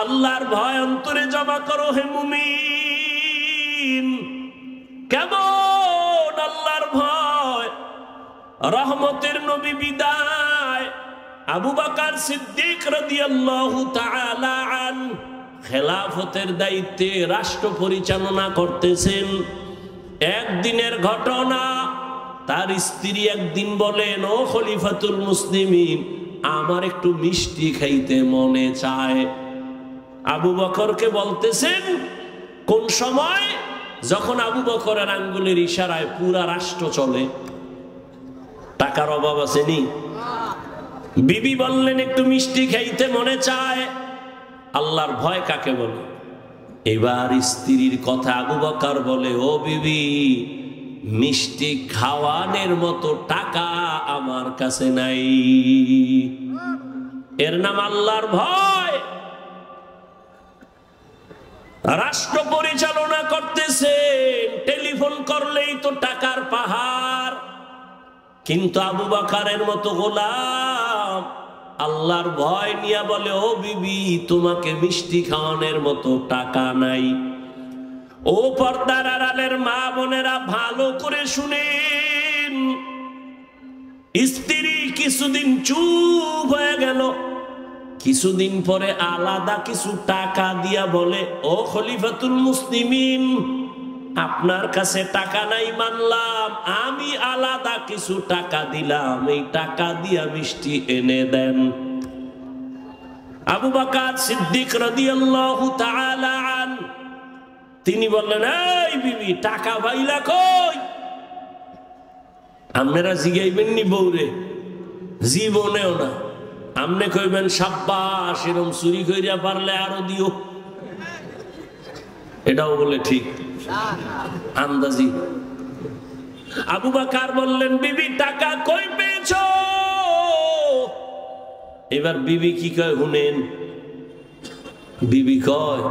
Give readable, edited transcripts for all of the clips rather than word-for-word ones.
আল্লাহর ভয় অন্তরে জমা করো হে মুমিন। কেমন আল্লাহর ভয়? রহমতের নবী বিদায়, আবু বকর সিদ্দিক রাদিয়াল্লাহু তাআলা আনহু খেলাফতের দায়িত্বে রাষ্ট্র পরিচালনা করতেছেন। একদিনের ঘটনা, তার স্ত্রী একদিন বলেন, ও খলিফাতুল মুসলিমিন, আমার একটু মিষ্টি খাইতে মনে চায়। আবু বকরকে বলতেছেন, কোন সময়? যখন আবু বকরের আঙ্গুলের ইশারায় পুরা রাষ্ট্র চলে। টাকার অভাব আসেনি? বিবি বললেন, একটু মিষ্টি খাইতে মনে চায়। আল্লাহর ভয় কাকে বলে? এবার স্ত্রীর কথা আবু বকর বলে, ও বিবি, মিষ্টি খাওয়ানোর মতো টাকা আমার কাছে নাই। এর নাম আল্লাহর ভয়। রাষ্ট্র পরিচালনা করতেছেন, টেলিফোন করলেই তো টাকার পাহাড়। কিন্তু আবু বকরের মতো গোলাম আল্লাহর ভয় নিয়ে বলে, ও বিবি, তোমাকে মিষ্টি খাওয়ানোর মতো টাকা নাই। ও পর্দার আড়ালের মা বোনেরা, ভালো করে শুনেন। স্ত্রী কিছুদিন চুপ হয়ে গেল। কিছুদিন পরে আলাদা কিছু টাকা দিয়া বলে, ও খলিফাতুল মুসলিমিন, আপনার কাছে টাকা নাই মানলাম, আমি আলাদা কিছু টাকা দিলাম, এই টাকা দিয়া মিষ্টি এনে দেন। আবু বকর সিদ্দিক রাদিয়াল্লাহু তাআলা আনহু তিনি বললেন, এই বিবি, টাকা পাইলা কই? আপনারা জিগাইবেন নি বউরে? জীবনেও না। আমনে কইবেন, সাব্বাস, এরকম চুরি কইরা পারলে আরো দিও। এটাও বলে ঠিক আন্দাজি। আবু বকর বললেন, বিবি, টাকা কই পেয়েছো? এবার বিবি কি কয় শুনেন। বিবি কয়,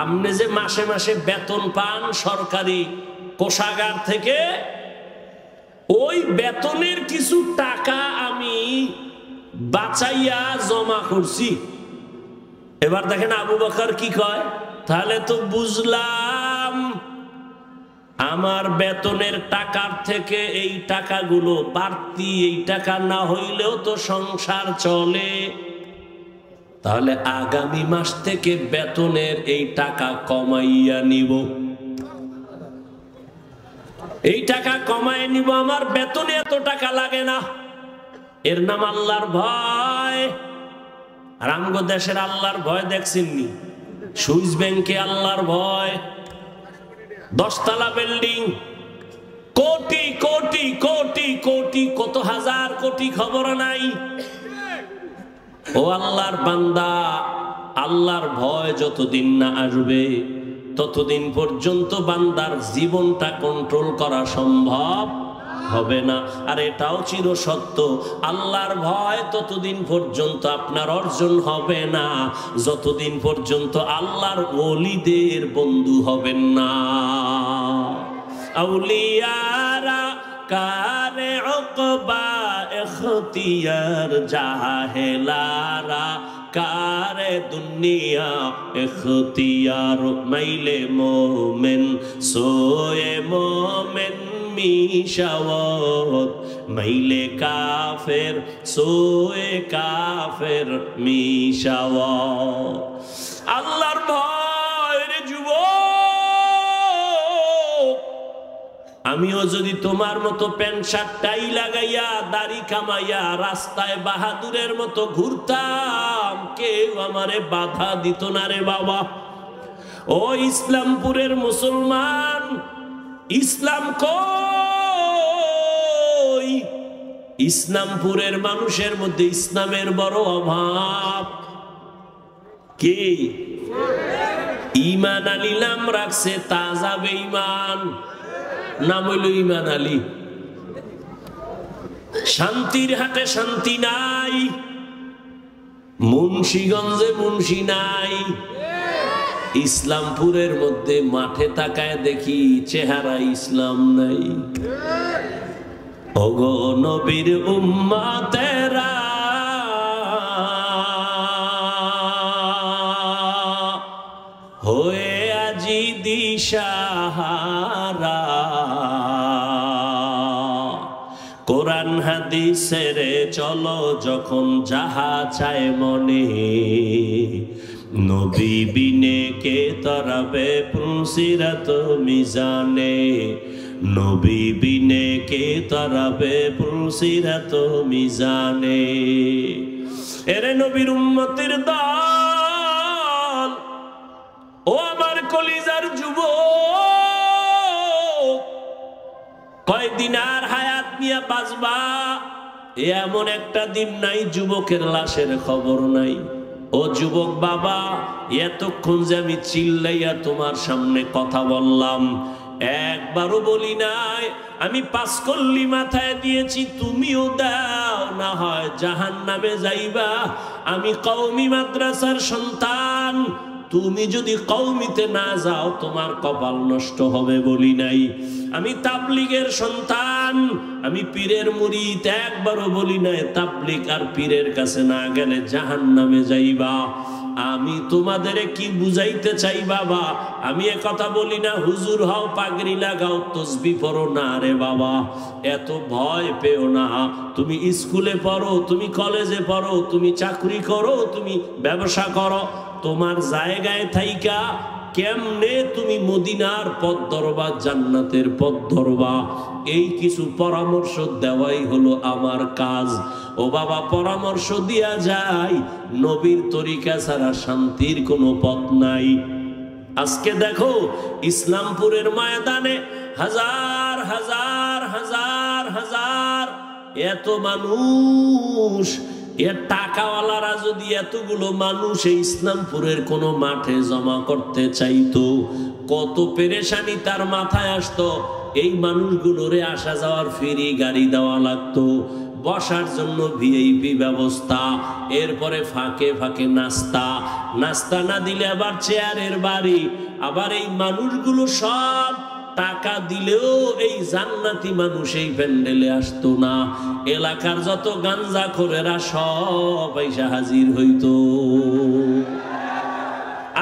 আপনি যে মাসে মাসে বেতন পান সরকারি কোষাগার থেকে, ওই বেতনের কিছু টাকা আমি বাঁচাইয়া জমা করছি। এবার দেখেন আবু বকর কি কয়, তাহলে তো বুঝলাম আমার বেতনের টাকার থেকে এই টাকাগুলো বাড়তি, এই টাকা না হইলেও তো সংসার চলে। তাহলে আগামী মাস থেকে বেতনের এই টাকা কমাইয়া নিব, এই টাকা কমায় নিব, আমার বেতনে এত টাকা লাগে না। এর নাম আল্লাহর ভয়। রামগো দেশের আল্লাহর ভয় দেখছেননি? সুইস ব্যাংকে আল্লাহর ভয়, 10 তলা বিল্ডিং, কোটি কোটি কোটি কোটি, কত হাজার কোটি খবর নাই। ও আল্লাহর বান্দা, আল্লাহর ভয় যতদিন না আসবে ততদিন পর্যন্ত বান্দার জীবনটা কন্ট্রোল করা সম্ভব হবে না। আর এটাও চির সত্য, আল্লাহর ভয় ততদিন পর্যন্ত আপনার অর্জন হবে না যতদিন পর্যন্ত আল্লাহর ওলিদের বন্ধু হবেন না। আউলিয়ারা কারে উকবা ইখতিয়ার, জাহেলারা কারে দুনিয়া ইখতিয়ার। মাইলে মোমেন সোয়ে মোমেন মিশাওয়াত, মাইলে কাফের সোয়ে কাফের মিশাওয়াত। আল্লাহর ভয় রে যুবক, আমিও যদি তোমার মতো প্যান্ট শার্ট টাই লাগাইয়া দাড়ি কামাইয়া রাস্তায় বাহাদুরের মতো ঘুরতাম, কেউ আমারে বাধা দিত না রে বাবা। ও ইসলামপুরের মুসলমান, ইসলাম কই? ইসলামপুরের মানুষের মধ্যে ইসলামের বড় অভাব। কি ঈমান আলী নাম রাখছে, তাজা বেঈমান, নাম হইল ঈমান আলী। শান্তির হাটে শান্তি নাই, মুন্সিগঞ্জে মুন্সি নাই। ইসলামপুরের মধ্যে মাঠে তাকায় দেখি চেহারা ইসলাম নাই। ওগো নবীর উম্মতেরা, হয়ে আজি দিশাহারা। কোরআন হাদিসের চলো যখন যাহা চায় মনে, নবী বিনে কে তরাবে পুলসিরাত মিজানে, নবী বিনে কে তরাবে পুলসিরাত মিজানে। এরে নবীর উম্মতের দল, ও আমার কলিজার যুবক, কয়দিন আর হায়াত নিয়ে বাঁচবা এমন একটা দিন নাই যুবকের লাশের খবর নাই। ও যুবক বাবা, এতক্ষণ যে আমি চিল্লাইয়া তোমার সামনে কথা বললাম, একবারও বলি নাই আমি 5 কল্লি মাথায় দিয়েছি তুমিও দাও, না হয় জাহান্নামে যাইবা। আমি কওমি মাদ্রাসার সন্তান, তুমি যদি কওমিতে না যাও তোমার কপাল নষ্ট হবে বলি নাই। আমি তাবলীগের সন্তান, আমি পীরের মুরিদ, একবারও বলি নাই তাবলীগ আর পীরের কাছে না গেলে জাহান্নামে যাইবা। আমি তোমাদের কি বুঝাইতে চাই বাবা, আমি কথা বলি না হুজুর হও, পাগড়ি লাগাও, তসবিহ পড়ো না রে বাবা, এত ভয় পেও না। তুমি স্কুলে পড়ো, তুমি কলেজে পড়ো, তুমি চাকরি করো, তুমি ব্যবসা করো, তোমার জায়গায় থাইকা কেমনে তুমি মদিনার পথ ধরবা, জান্নাতের পথ ধরবা, এই কিছু পরামর্শ দেওয়াই হলো আমার কাজ। ও বাবা, পরামর্শ দিয়া যায়, নবীর তরিকা ছাড়া শান্তির কোনো পথ নাই। আজকে দেখো ইসলামপুরের ময়দানে হাজার হাজার হাজার হাজার এত মানুষ, এর টাকাওয়ালারা যদি এতগুলো মানুষ এই ইসলামপুরের কোনো মাঠে জমা করতে চাইতো, কত পেরেশানি তার মাথায় আসতো। এই মানুষগুলোরে আসা যাওয়ার ফ্রি গাড়ি দেওয়া লাগতো, বসার জন্য ভিআইপি ব্যবস্থা, এরপরে ফাঁকে ফাঁকে নাস্তা, নাস্তা না দিলে আবার চেয়ারের বাড়ি। আবার এই মানুষগুলো সব টাকা দিলেও এই জান্নাতি মানুষ এই প্যান্ডেলে আসতো না। এলাকার যত গাঞ্জাখোরেরা সব পয়সা হাজির হইতো,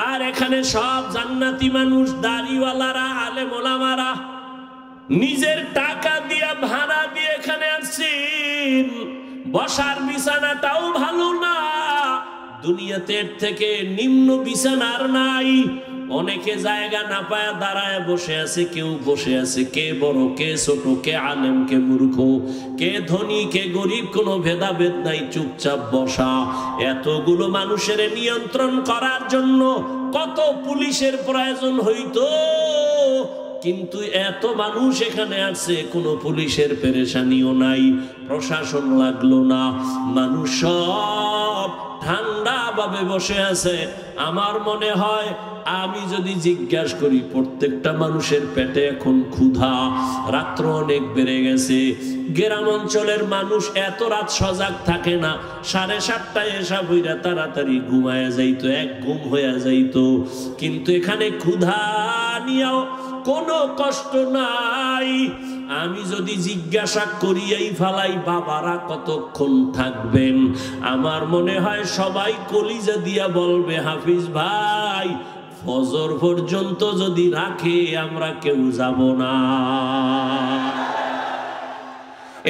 আর এখানে সব জান্নাতি মানুষ, দাড়িওয়ালারা, আলেম ওলামারা নিজের টাকা দিয়া ভাড়া দিয়ে এখানে আসছেন। বসার বিছানাটাও ভালো না, দুনিয়াতে এর থেকে নিম্ন বিছানার নাই। অনেকে জায়গা না পায় দাঁড়ায় বসে আছে, কেউ বসে আছে, কে বড় কে ছোট, কে আলেম কে মূর্খ, কে ধনী কে গরিব, কোনো ভেদাভেদ নাই, চুপচাপ বসা। এতগুলো মানুষের নিয়ন্ত্রণ করার জন্য কত পুলিশের প্রয়োজন হইতো, কিন্তু এত মানুষ এখানে আছে, কোনো পুলিশের পেরেশানিও নাই, প্রশাসন লাগলো না, মানুষ সব ঠান্ডা ভাবে বসে আছে। আমার মনে হয় আমি যদি জিজ্ঞাসা করি, প্রত্যেকটা মানুষের পেটে এখন ক্ষুধা, রাত্র অনেক বেড়ে গেছে। গ্রাম অঞ্চলের মানুষ এত রাত সজাগ থাকে না, 7:30টায় এসা বইরা তাড়াতাড়ি ঘুমায়া যাইতো, এক ঘুম হইয়া যাইতো। কিন্তু এখানে ক্ষুধা নিয়েও কোনো কষ্ট নাই। আমি যদি জিজ্ঞাসা করিয়াই ফালাই বাবারা কতক্ষণ থাকবেন, আমার মনে হয় সবাই কলিজা দিয়া বলবে, হাফিজ ভাই ফজর পর্যন্ত যদি রাখে আমরা কেউ যাব না।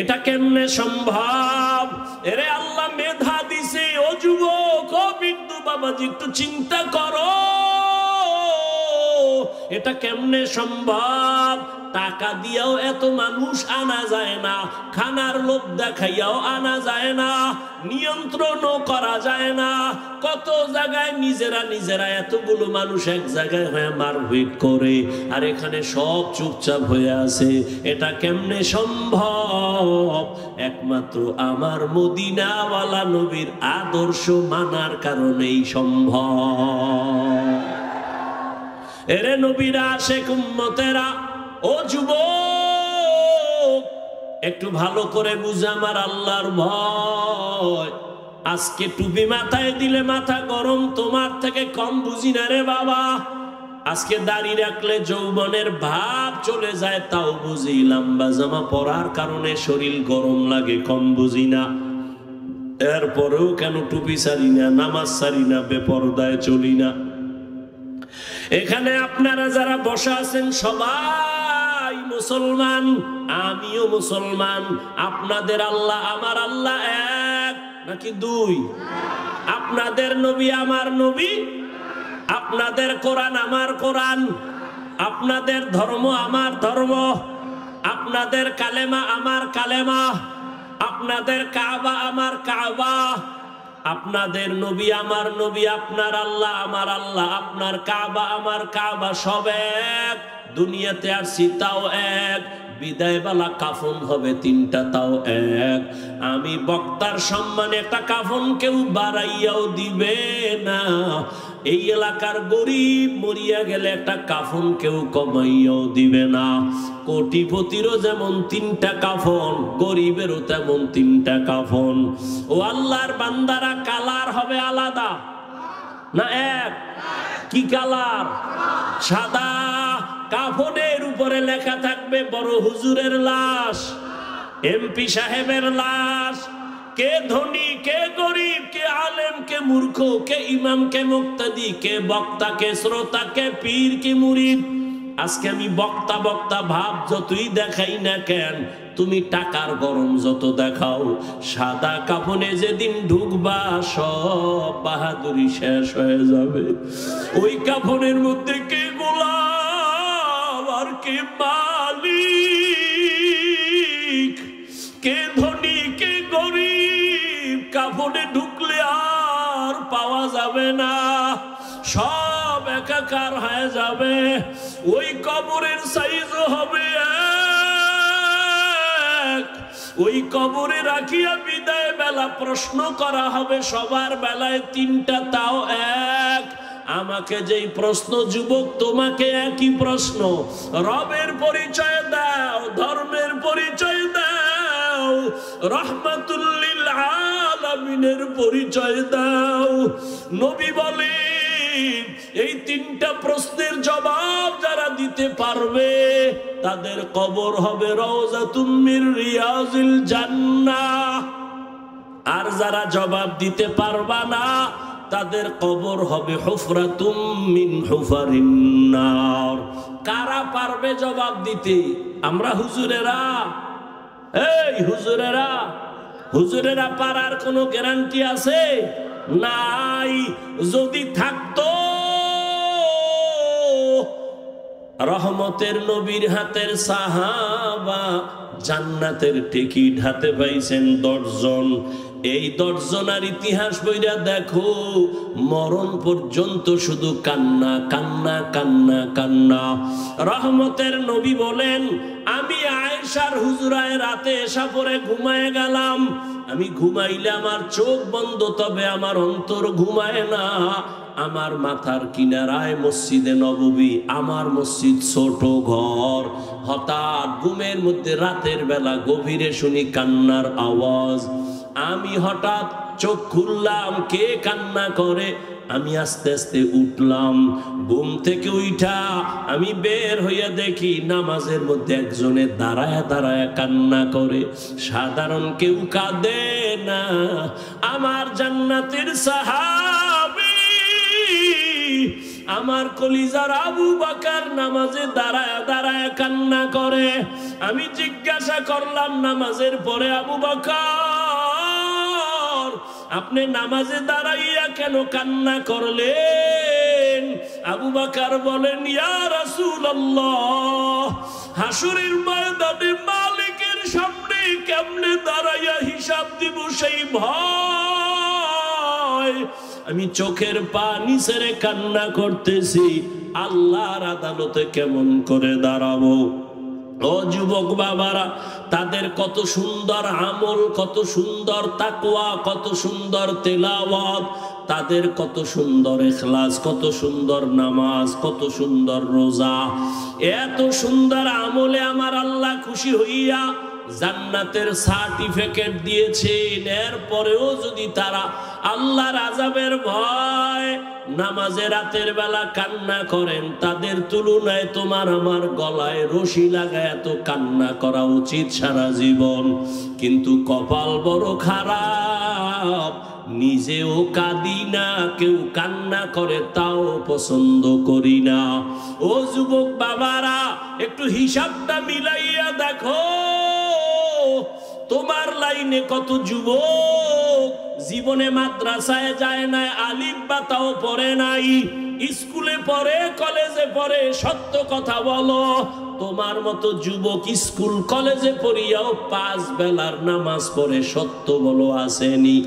এটা কেমনে সম্ভব? এরে আল্লাহ মেধা দিছে। ও যুবক, ও বিন্দু বাবাজি, একটু চিন্তা করো, এটা কেমনে সম্ভব? টাকা দিয়েও এত মানুষ আনা যায় না, খানার লোভ দেখাইয়াও আনা যায় না, নিয়ন্ত্রণও করা যায় না। কত জায়গায় নিজেরা নিজেরা এতগুলো মানুষ এক জায়গায় হয়ে মারপিট করে, আর এখানে সব চুপচাপ হয়ে আছে। এটা কেমনে সম্ভব? একমাত্র আমার মদিনাওয়ালা নবীর আদর্শ মানার কারণেই সম্ভব। এরে নবীরা, আশেক উম্মতেরা, ও যুবক, একটু ভালো করে বুঝে আমার আল্লাহর ভয়। আজকে টুপি মাথায় দিলে মাথা গরম, তোমার থেকে কম বুঝি না রে বাবা। আজকে দাড়ি রাখলে যৌবনের ভাব চলে যায়, তাও বুঝি। লম্বা জামা পরার কারণে শরীর গরম লাগে, কম বুঝি না। এরপরেও কেন টুপি ছাড়ি না, নামাজ ছাড়ি না, বেপরদায় চলি না। এখানে আপনারা যারা বসা আছেন সবাই মুসলমান, আমিও মুসলমান। আপনাদের আল্লাহ আমার আল্লাহ এক নাকি দুই? আপনাদের নবী আমার নবী, আপনাদের কোরআন আমার কোরআন, আপনাদের ধর্ম আমার ধর্ম, আপনাদের কালেমা আমার কালেমা, আপনাদের কাবা আমার কাবা, আপনাদের নবী আমার নবী, আপনার আল্লাহ আমার আল্লাহ, আপনার কাবা আমার কাবা, সব এক। দুনিয়াতে আসছি তাও এক, বিদায় বেলা কাফন হবে তিনটা তাও এক। আমি বক্তার সম্মানে একটা কাফন কেউ বাড়াইয়াও দিবে না। এই এলাকার গরিব মরিয়া গেলে একটা কাফন কেউ কমাইয়াও দিবে না। কোটিপতিরও যেমন তিনটা কাফন, গরিবেরও তেমন তিনটা কাফন। ও আল্লাহর বান্দারা, কালার হবে আলাদা না এক? কি কালার? সাদা। কাফনের উপরে লেখা থাকবে বড় হুজুরের লাশ, এমপি সাহেবের লাশ। কে ধনী, কে গরিব, কে আলেম, কে মূর্খ, কে ইমাম, কে মুক্তাদি, কে বক্তা, কে শ্রোতা, কে পীর, কে মুরিদ। আজকে আমি বক্তা বক্তা ভাব যতই দেখাই না কেন, তুমি টাকার গরম যত দেখাও, সাদা কাফনে যেদিন ঢুকবা সব বাহাদুরি শেষ হয়ে যাবে। ওই কাফনের মধ্যে কে গোলাম আর কে মালিক, কে ধনী, কে গরিব, কাফনে ঢুকলে আর পাওয়া যাবে না, সব একাকার হয়ে যাবে। ওই কবরের সাইজ হবে এক। ওই কবরে রাখিয়া বিদায় বেলা প্রশ্ন করা হবে সবার বেলায় তিনটা তাও এক। আমাকে যেই প্রশ্ন যুবক, তোমাকে একই প্রশ্ন। রবের পরিচয় দাও, ধর্মের পরিচয় দাও, রহমাতুল লিল আলামিনের পরিচয় দাও। নবী বলে এই তিনটা প্রশ্নের জবাব যারা দিতে পারবে তাদের কবর হবে রওজাতুম মির রিয়াজিল জান্নাহ। আর যারা জবাব দিতে পারবা না তাদের কবর হবে হুফরাতুম মিন হুফারিন নার। কারা পারবে জবাব দিতে? আমরা হুজুরেরা। এই হুজুরেরা, হুজুরেরা পারার কোনো গ্যারান্টি আছে? নাই। যদি থাকতো রহমতের নবীর হাতের সাহাবা জান্নাতের টিকিট হাতে পাইছেন 10 জন। এই 10 জনের ইতিহাস বইরা দেখো, মরণ পর্যন্ত শুধু কান্না কান্না কান্না কান্না। রহমতের নবী বলেন, আমি আয়েশার হুজরায় রাতে এসা পরে ঘুমায় গেলাম। আমি ঘুমাইলে আমার চোখ বন্ধ, তবে আমার অন্তর ঘুমায় না। আমার মাথার কিনারায় মসজিদে নববী, আমার মসজিদ ছোট ঘর। হঠাৎ ঘুমের মধ্যে রাতের বেলা গভীরে শুনি কান্নার আওয়াজ। আমি হঠাৎ চোখ খুললাম, কে কান্না করে? আমি আস্তে আস্তে উঠলাম। ঘুম থেকে উঠা আমি বের হইয়া দেখি নামাজের মধ্যে একজনে দাঁড়ায় দাঁড়ায় কান্না করে। সাধারণ কেউ কাঁদে না, আমার জান্নাতের সাহাবী, আমার কলিজার আবু বকর নামাজে দাঁড়ায় দাঁড়ায় কান্না করে। আমি জিজ্ঞাসা করলাম নামাজের পরে, আবু বকর আপনি নামাজে দাঁড়াইয়া কেন কান্না করলেন? আবু বকর বলেন, ইয়া রাসূলুল্লাহ, হাসরের ময়দানে মালিকের সামনে কেমনে দাঁড়াইয়া হিসাব দিব সেই ভয়। আমি চোখের পানি ছেড়ে কান্না করতেছি, আল্লাহর আদালতে কেমন করে দাঁড়াবো। ও যুবক বাবারা, তাদের কত সুন্দর আমল, কত সুন্দর তাকওয়া, কত সুন্দর তেলাওয়াত, তাদের কত সুন্দর ইখলাস, কত সুন্দর নামাজ, কত সুন্দর রোজা। এত সুন্দর আমলে আমার আল্লাহ খুশি হইয়া জান্নাতের সার্টিফিকেট দিয়েছেন। এরপরেও যদি তারা আল্লাহর আযাবের ভয় নামাজে রাতের বেলা কান্না করেন, তাদের তুলনায় তোমার আমার গলায় রশি লাগায় এত কান্না করা উচিত সারা জীবন। কিন্তু কপাল বড় খারাপ, নিজেও কাঁদি না, কেউ কান্না করে তাও পছন্দ করি না। ও যুবক বাবারা, একটু হিসাবটা মিলাইয়া দেখো, তোমার লাইনে কত যুবক জীবনে মাদ্রাসায় যায় নাই, আলিফ বা তাও পড়ে নাই, স্কুলে পড়ে, কলেজে পড়ে। সত্য কথা বলো, তোমার মতো যুবক স্কুল কলেজে পড়িয়াও 5 বেলার নামাজ পড়ে, সত্য বলো আসেনি?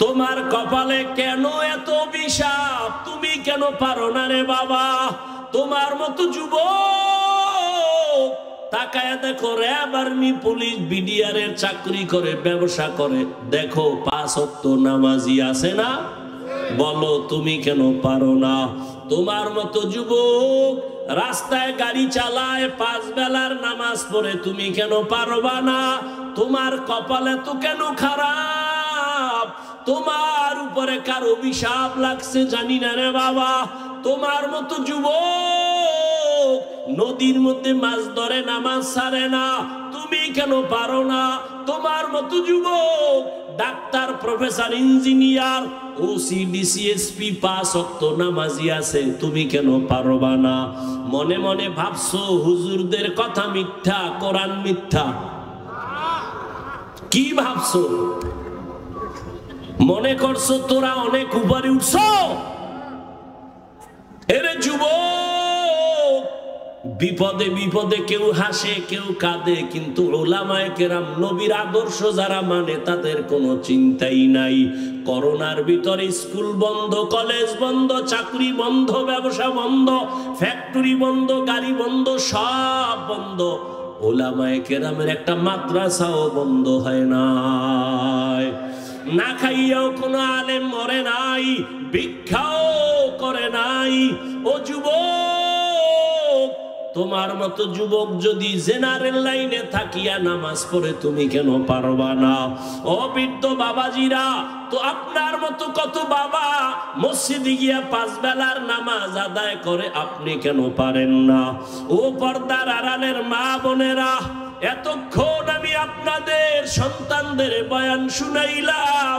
তোমার কপালে কেন এত অভিশাপ? তুমি কেন পারো না রে বাবা? তোমার মতো যুবক তাকায় দেখো, র্যাব, আর্মি, পুলিশ, বিডিআর এর চাকরি করে, ব্যবসা করে, দেখো 5 ওয়াক্ত নামাজি আছে না? বলো তুমি কেন পারো না? তোমার মতো যুবক রাস্তায় গাড়ি চালায়, 5 বেলার নামাজ পড়ে, তুমি কেন পারবা না? তোমার কপালে তো কেন খারাপ? তোমার উপরে কার অভিশাপ লাগছে জানি না রে বাবা। তোমার মতো যুবক নদীর মধ্যে মাছ ধরে, নামাজ ছাড়ে না, তুমি কেন পারো না? তোমার মতো যুবক doctor, professor, engineer, OC, DC, SP, 5 ওয়াক্ত নামাজি আছে, তুমি কেন পারবা না? মনে মনে ভাবছো হুজুরদের কথা মিথ্যা, কোরআন মিথ্যা। কি ভাবছো? মনে করছো তোরা অনেক উপরে উঠছো? এরে যুবক, বিপদে বিপদে কেউ হাসে, কেউ কাঁদে, কিন্তু উলামায়ে কেরাম, নবীর আদর্শ যারা মানে, তাদের কোনো চিন্তাই নাই। করোনার ভিতরে স্কুল বন্ধ, কলেজ বন্ধ, চাকরি বন্ধ, ব্যবসা বন্ধ, ফ্যাক্টরি বন্ধ, গাড়ি বন্ধ, সব বন্ধ। উলামায়ে কেরামের একটা মাদ্রাসাও বন্ধ হয় নাই। না খাইয়াও কোনো আলেম মরে নাই, ভিক্ষাও করে নাই। ও যুবক, তোমার মতো যুবক যদি জেনারেল লাইনে থাকিয়া নামাজ পড়ে, তুমি কেন পারবা না? ও বৃদ্ধ বাবাজিরা, তো আপনার মতো কত বাবা মসজিদে গিয়া 5 বেলার নামাজ আদায় করে, আপনি কেন পারেন না? ও পর্দার আড়ালের মা বোনেরা, এতক্ষণ আমি আপনাদের সন্তানদের বয়ান শুনাইলাম।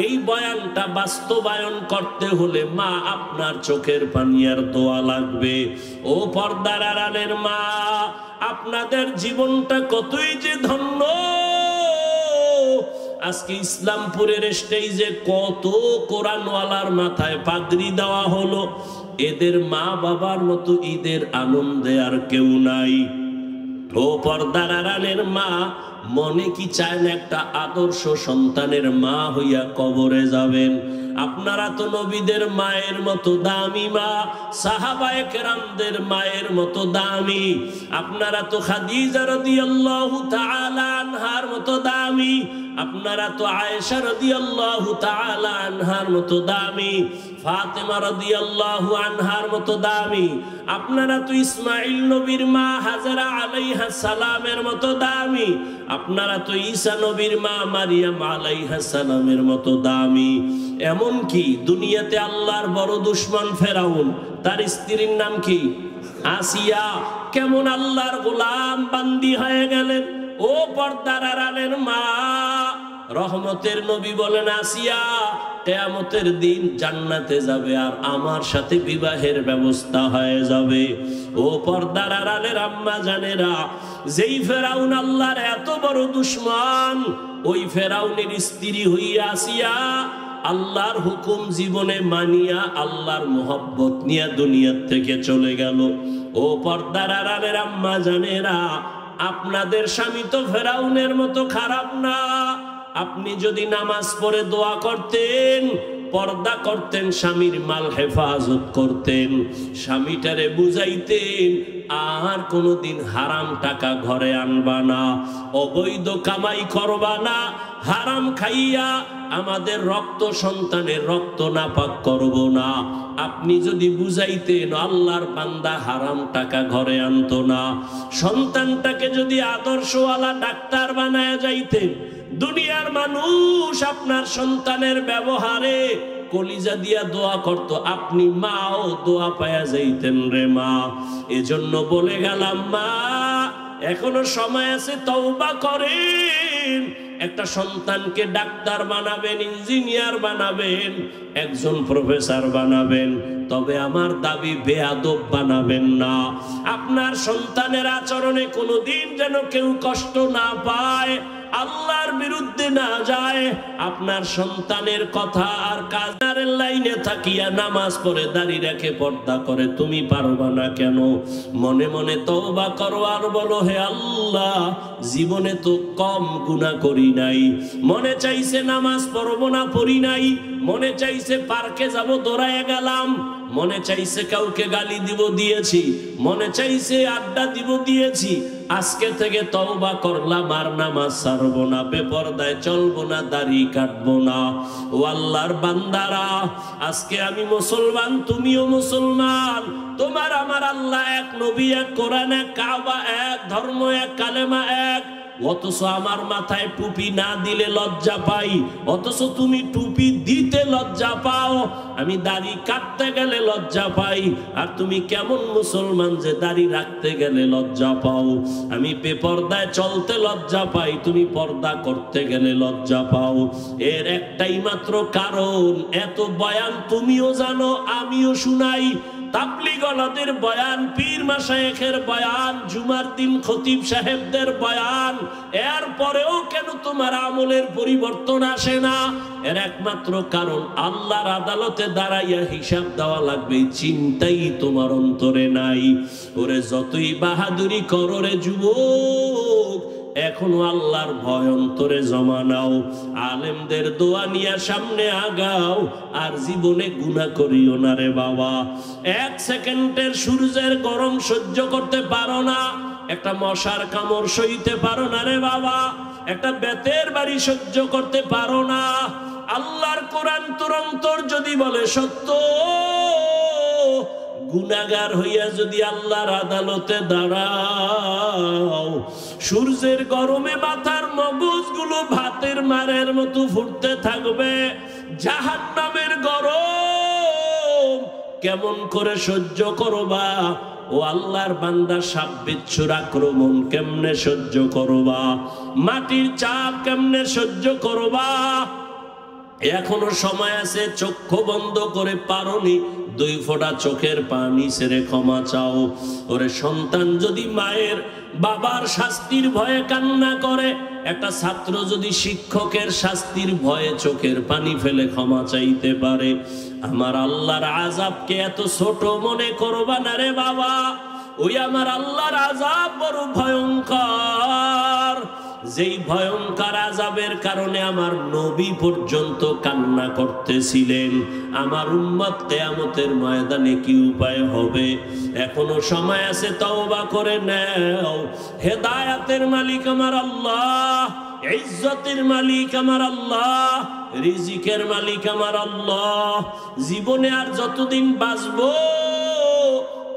এই বয়ানটা বাস্তবায়ন করতে হলে মা, আপনার চোখের পানি আর দোয়া লাগবে। ও পর্দার আড়ালের মা, আপনাদের জীবনটা কতই যে ধন্য। আজকে ইসলামপুরের স্টেজে কত কোরআনওয়ালার মাথায় পাগড়ি দেওয়া হলো। এদের মা বাবার মতো ঈদের আনন্দে আর কেউ নাই। ও পর্দার আড়ালের মা, মনে কি চায় না একটা আদর্শ সন্তানের মা হইয়া কবরে যাবেন? আপনারা তো নবীদের মায়ের মতো দামি মা, সাহাবায়ে কেরামদের মায়ের মতো দামি। আপনারা তো খাদিজা রাদিয়াল্লাহু তাআলা আনহার মতো দামি। আপনারা তো আয়েশা রাদিয়াল্লাহু তাআলা আনহার মতো দামি, ফাতেমা রাদিয়াল্লাহু আনহার মতো দামি। আপনারা তো ইসমাঈল নবীর মা হাজেরা আলাইহা সালামের মতো দামি। আপনারা তো ঈসা নবীর মা মারিয়াম আলাইহা সালামের মতো দামি। এমন কি দুনিয়াতে আল্লাহর বড় দুশমন ফেরাউন, তার স্ত্রীর নাম কি? আসিয়া। কেমন আল্লাহর গোলাম বান্দি হয়ে গেলেন। ও পর্দার আড়ালের মা, রহমতের নবী বলেন, আসিয়া কিয়ামতের দিন জান্নাতে যাবে আর আমার সাথে বিবাহের ব্যবস্থা হয়ে যাবে। ও পর্দার আড়ালের আম্মা জানেরা, যেই ফেরাউন আল্লাহর এত বড় দুশমন, ওই ফেরাউনের স্ত্রী হইয়া আসিয়া আল্লাহর হুকুম জীবনে মানিয়া আল্লাহর মোহব্বত নিয়ে দুনিয়ার থেকে চলে গেল। ও পর্দার আড়ালের আম্মা জানেরা, আপনাদের স্বামী তো ফেরাউনের মতো খারাপ না। আপনি যদি নামাজ পড়ে দোয়া করতেন, পর্দা করতেন, স্বামীর মাল হেফাজত করতেন, স্বামীটারে বুঝাইতেন আর কোনোদিন হারাম টাকা ঘরে আনবা না, অবৈধ কামাই করবা না, হারাম খাইয়া আমাদের রক্ত সন্তানের রক্ত নাপাক করব না। আপনি যদি বুঝাইতেন, আল্লাহর বান্দা হারাম টাকা ঘরে আনতো না, সন্তানটাকে যদি আদর্শওয়ালা ডাক্তার বানায়া যাইতেন, দুনিয়ার মানুষ আপনার সন্তানের ব্যবহারে কলিজা দিয়া দোয়া করত, আপনি মাও দোয়া পায়া যাইতেন রে মা। এজন্য বলে গেলাম মা, এখনো সময় আছে, তওবা করেন। একটা সন্তানকে ডাক্তার বানাবেন, ইঞ্জিনিয়ার বানাবেন, একজন প্রফেসর বানাবেন, তবে আমার দাবি বেয়াদব বানাবেন না। আপনার সন্তানের আচরণে কোনোদিন যেন কেউ কষ্ট না পায়, আল্লাহর বিরুদ্ধে না যায়। আপনার সন্তানের কথা আর কাজের লাইনে থাকিয়া নামাজ পড়ে দাঁড়িয়ে রেখে পর্দা করে, তুমি পারবা না কেন? মনে মনে তওবা করো আর বলো, হে আল্লাহ, জীবনে তো কম গুনাহ করি নাই, মনে চাইছে নামাজ পড়বো না, পড়ি নাই, মনে চাইছে পার্কে যাব দৌড়ায় গেলাম, মনে চাইছে কাউকে গালি দিব দিয়েছি, মনে চাইছে আড্ডা দিব দিয়েছি, আজকে থেকে তওবা করলাম আর নামাজ ছাড়বো না, বেপরদায় চলবো না, দাড়ি কাটবো না। ও আল্লাহর বান্দারা, আজকে আমি মুসলমান, তুমিও মুসলমান, তোমার আমার আল্লাহ এক, নবী এক, কোরআন এক, কাবা এক, ধর্ম এক, কালেমা এক, অথচ আমার মাথায় টুপি না দিলে লজ্জা পাই, অথচ তুমি টুপি দিতে লজ্জা পাও, আমি দাড়ি কাটতে গেলে লজ্জা পাই, আর তুমি কেমন মুসলমান যে দাড়ি রাখতে গেলে লজ্জা পাও? আমি বেপরদায় চলতে লজ্জা পাই, তুমি পর্দা করতে গেলে লজ্জা পাও। এর একটাই মাত্র কারণ, এত বয়ান তুমিও জানো, আমিও শুনাই, তাবলীগওয়ালাদের বয়ান, পীর মাশায়েখের বয়ান, জুমার দিন খতিব সাহেবদের বয়ান, এরপরেও কেন তোমার আমলের পরিবর্তন আসে না? এর একমাত্র কারণ, আল্লাহর আদালতে দাঁড়াইয়া হিসাব দেওয়া লাগবে, চিন্তাই তোমার অন্তরে নাই। ওরে যতই বাহাদুরি করো রে যুবক, এখনো আল্লাহর ভয় অন্তরে জমা নাও, আলেমদের দোয়া নিয়ে সামনে আগাও, আর জীবনে গুনাহ করিও না রে বাবা। এক সেকেন্ডের সূর্যের গরম সহ্য করতে পারো না, একটা মশার কামড় সইতে পারো না রে বাবা, একটা বেতের বাড়ি সহ্য করতে পারো না। আল্লাহর কোরআন তোর অন্তর যদি বলে সত্য, গুনাহগার হইয়া যদি আল্লাহর আদালতে দাঁড়াও, সূর্যের গরমে মাথার মগজগুলো ভাতের মারের মতো ফুটতে থাকবে, জাহান্নামের গরম কেমন করে সহ্য করবা? ও আল্লাহর বান্দা, সাপ বিচ্ছুর আক্রমণ কেমনে সহ্য করবা? মাটির চাপ কেমনে সহ্য করবা? এখনো সময় আছে, চক্ষু বন্ধ করে পারোনি, 2 ফোঁটা চোখের পানি ছেড়ে ক্ষমা চাও। ওরে সন্তান যদি মায়ের বাবার শাস্তির ভয়ে কান্না করে, একটা ছাত্র যদি শিক্ষকের শাস্তির ভয়ে চোখের পানি ফেলে ক্ষমা চাইতে পারে, আমার আল্লাহর আযাবকে এত ছোট মনে করবা না রে বাবা। ওই আমার আল্লাহর আযাব বড় ভয়ঙ্কর, যেই ভয়ঙ্কর আযাবের কারণে আমার নবী পর্যন্ত কান্না করতেছিলেন। আমার উম্মত কিয়ামতের ময়দানে কি উপায় হবে? এখনো সময় আছে, তওবা করে নাও। হেদায়েতের মালিক আমার আল্লাহ, ইজ্জতের মালিক আমার আল্লাহ, রিজিকের মালিক আমার আল্লাহ। জীবনে আর যতদিন বাঁচবো,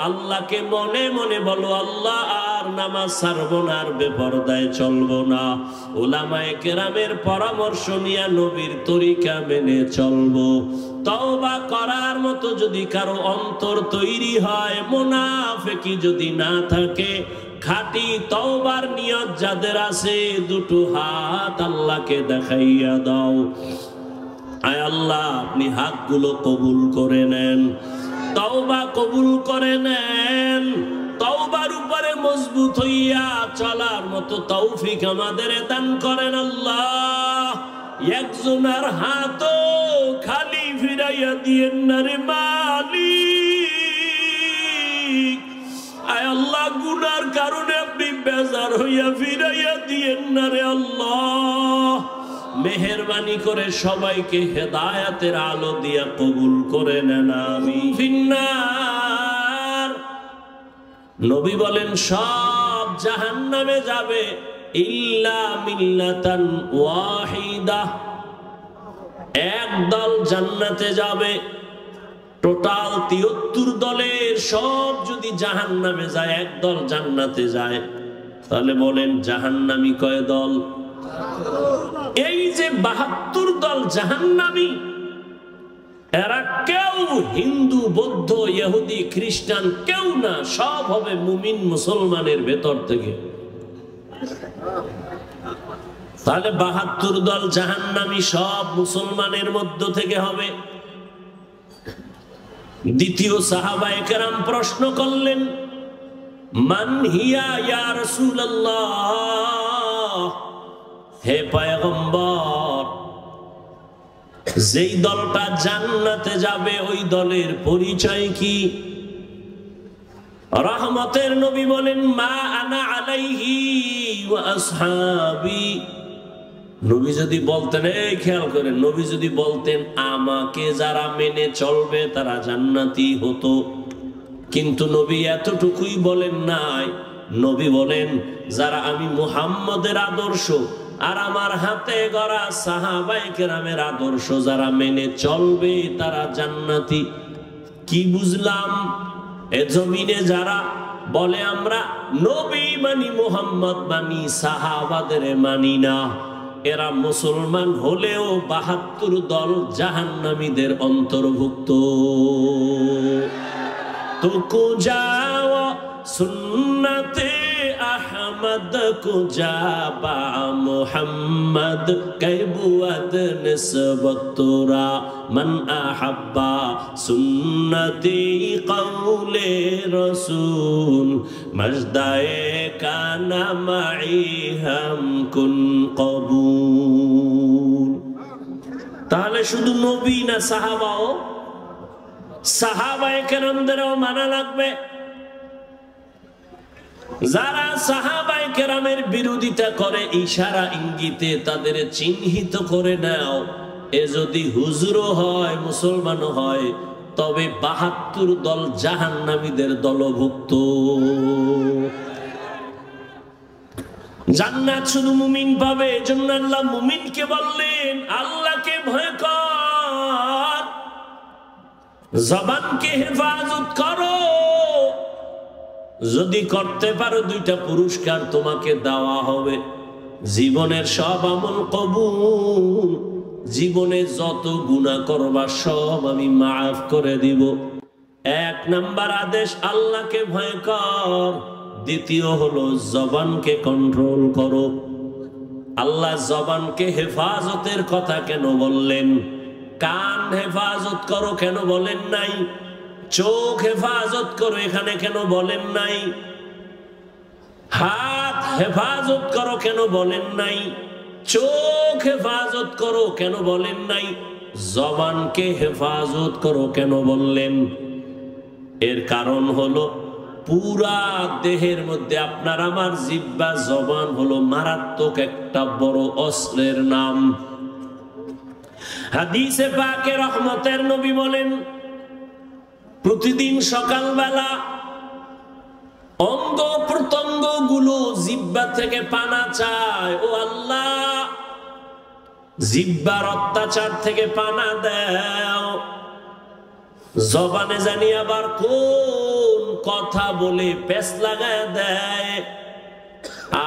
আল্লাহকে মনে মনে বলো, আল্লাহ আর নামাজ ছাড়বো না, আর বেপরদায় চলবো না, উলামায়ে কেরামের পরামর্শ নিয়ে নবীর তরিকা মেনে চলবো। তওবা করার মতো যদি কারো অন্তর তৈরি হয়, মুনাফিকি যদি না থাকে, খাঁটি তওবার নিয়ত যাদের আছে, 2 হাত আল্লাহকে দেখাইয়া দাও। আয় আল্লাহ, আপনি হাতগুলো কবুল করে নেন, তওবা কবুল করে নেন। তওবার উপরে মজবুত হইয়া চলার মতো তৌফিক আমাদের দান করেন আল্লাহ। একজনের হাতও খালি ফিরাইয়া দিয়েন না রে মালিক। আয় আল্লাহ, গুনার কারণে আপনি বেজার হইয়া ফিরাইয়া দিয়েন না রে আল্লাহ। মেহেরবানি করে সবাইকে হেদায়েতের আলো দিয়া কবুল করে নেন, আমিন। ফিন্নার, নবী বলেন সব জাহান্নামে যাবে, ইল্লা মিল্লাতান ওয়াহিদা, এক দল জান্নাতে যাবে। টোটাল 73 দলের সব যদি জাহান্নামে যায়, এক দল জান্নাতে যায়, তাহলে বলেন জাহান্নামী কয় দল? এই যে 72 দল জাহান্নামী, এরা কেউ হিন্দু, বৌদ্ধ, ইহুদি, খ্রিস্টান কেউ না, সব হবে মুমিন মুসলমানের ভেতর থেকে। তাহলে ৭২ দল জাহান্নামী সব মুসলমানের মধ্য থেকে হবে। দ্বিতীয় সাহাবায়ে কেরাম প্রশ্ন করলেন, মান হিয়া ইয়া রাসূলুল্লাহ, হে পয়গম্বর, যেই দলটা জান্নাতে যাবে ওই দলের পরিচয় কি? রহমতের নবী বলেন, মা আনা আলাইহি ওয়া আসহাবি। নবী যদি বলতেন, এই খেয়াল করেন, নবী যদি বলতেন আমাকে যারা মেনে চলবে তারা জান্নাতি হতো, কিন্তু নবী এতটুকুই বলেন নাই। নবী বলেন যারা আমি মুহাম্মদের আদর্শ আর আমার হাতে গড়া সাহাবায়ে কেরামের আদর্শ যারা মেনে চলবে তারা জান্নাতি। কি বুঝলাম? এ জমিনে যারা বলে আমরা নবী মানি, মুহাম্মদ মানি, সাহাবাদের মানি না, এরা মুসলমান হলেও ৭২ দল জাহান্নামীদের অন্তর্ভুক্ত। তো কুজাও সুন্নতে আহমদ কুজাবা মুহাম্মদ কৈবুয়াদ নিসবতুরা মান আহাব্বা সুন্নতি কওলে রাসূল মজদায়ে কানা মাই হাম কুন কবুল। তাহলে শুধু নবী না, সাহাবাও, সাহাবায়ে কেরামদেরও মানা লাগবে। যারা সাহাবায়ে কেরামের বিরোধিতা করে ইশারা ইঙ্গিতে তাদের চিহ্নিত করে নাও। এ যদি হুজুরও হয়, মুসলমানও হয়, তবে ৭২ দল জাহান্নামীদের দলভুক্ত। জান্নাত শুধু মুমিন পাবে। এজন্য আল্লাহ মুমিনকে বললেন, আল্লাহকে ভয় কর, জবানকে হেফাজত করো। যদি করতে পারো 2টা পুরস্কার তোমাকে দেওয়া হবে। জীবনের সব আমল কবুল, জীবনে যত গুনাহ করবা সব আমি মাফ করে দিব। 1 নাম্বার আদেশ আল্লাহকে ভয় কর। দ্বিতীয় হলো জবানকে কন্ট্রোল করো। আল্লাহ জবানকে হেফাজতের কথা কেন বললেন? কান হেফাজত করো কেন বলেন নাই? চোখ হেফাজত করো এখানে কেন বলেন নাই? হাত হেফাজত করো কেন বলেন নাই? চোখ হেফাজত করো কেন বলেন নাই? জবানকে হেফাজত করো কেন বললেন? এর কারণ হলো পুরা দেহের মধ্যে আপনার আমার জিহ্বা, জবান হলো মারাত্মক একটা বড় অস্ত্রের নাম। হাদিসে পাকে রহমতের নবী বলেন, প্রতিদিন সকালবেলা অঙ্গ প্রত্যঙ্গ গুলো জিহ্বা থেকে পানা চায়। ও আল্লাহ, জিহ্বার অত্যাচার থেকে পানা দাও। জবানে জানি আবার কোন কথা বলে পেছ লাগায় দেয়,